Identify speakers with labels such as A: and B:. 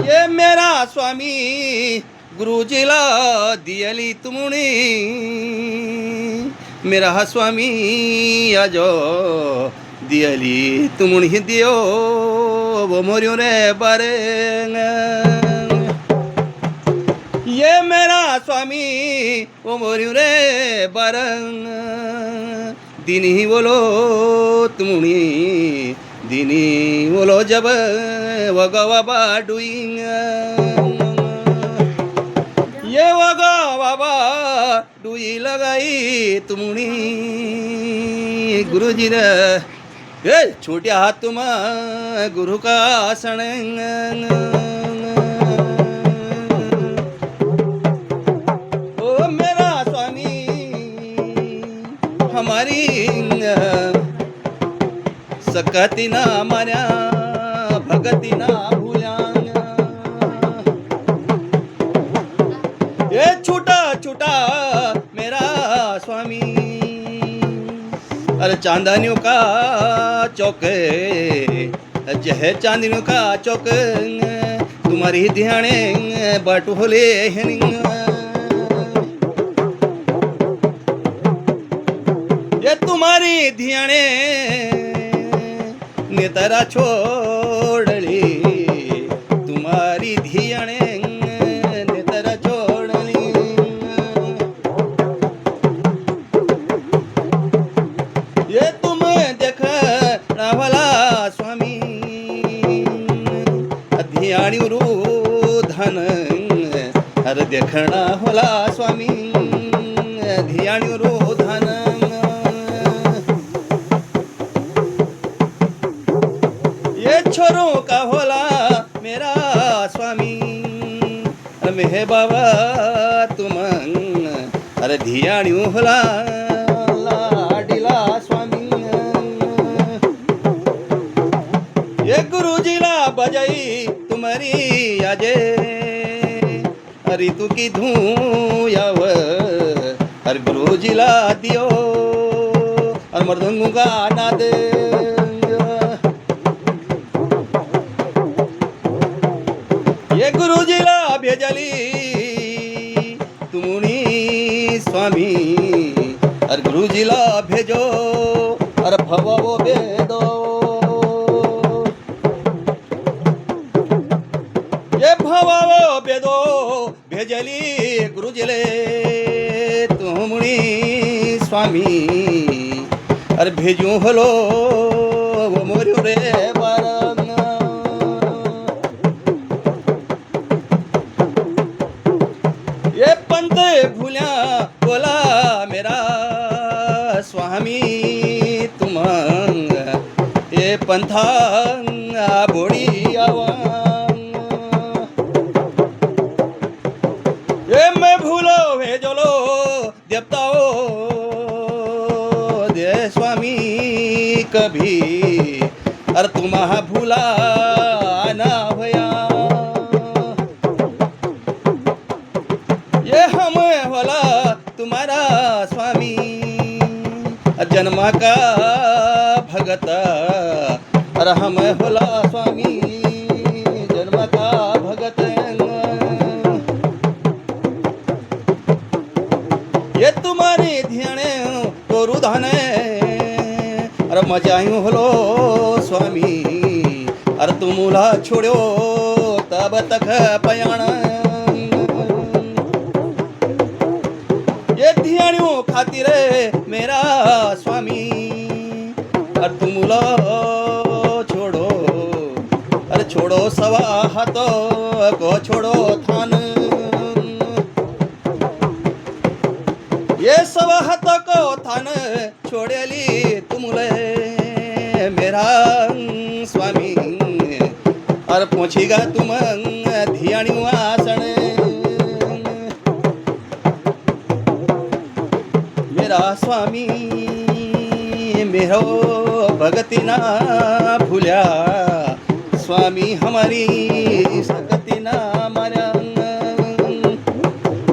A: ये मेरा स्वामी गुरुजीला दियली तुमणी मेरा हा स्वामी आजो दियली तुमणी दियो वो मोरियो रे बारे ये मेरा स्वामी वो मोरियो रे बारंग दिनी बोलो तुमणी दिनी बोलो जब वगवा बाडुईंग ये वगा बाबा डुई लगाई तुमणी गुरुजी ने ए छोट्या हात तुम गुरु का आसन ओ मेरा स्वामी हमारी सकती ना मान्या भगती ना भूल्या ये छूटा छूटा मेरा स्वामी अरे चांदनियों का चौक जह चांदनियों का चौक तुम्हारी ध्याने बाटू होले ये तुम्हारी ध्याने नेतरा छोड़ली तुम्हारी ध्याने नेतरा छोड़ली ये तुम देख वाला स्वामी ध्यानी धन अरे देखना होला स्वामी ध्यानी धन छोरों का होला मेरा स्वामी मेहे बाबा तुम अरे धियाणियों होला लाडीला स्वामी ये गुरुजीला बजाई तुम्हारी आजे अरे तू की धूं याव अरे गुरुजीला दियो और मर्दंगू का नाद ये गुरुजीला भेजली तुमनी स्वामी अरे गुरुजीला भेजो अरे भवो भेदो ये भवो भेदो भेजली गुरुजीले तुमनी स्वामी अरे भेजू हलो वो मोरियो रे ये पंत भूल्या बोला मेरा स्वामी तुम ये पंथा बोड़ी आवा ये मैं भूलो भेजलो देवताओ दे स्वामी कभी अरे तुम्हारा भूला ना होया ये हम होला तुम्हारा स्वामी जन्मा का भगत अरे हम होला स्वामी जन्मा का भगत ये तुम्हारी ध्याने कोरु धाने अरे मजायूं होलो स्वामी अरे तुमुला छोड़ो तब तक पयाण ये ध्यानियों खातिर मेरा स्वामी अरे तुमुला छोड़ो अरे छोड़ो सवा हाथों को छोड़ो थान ये सवा हाथों को थान छोड़ेली तुमुले मेरा स्वामी अरे पहुंचेगा तुम ध्यानियों आसन मेरा स्वामी मेरो भगती ना भूल्या स्वामी हमारी सकती ना मारा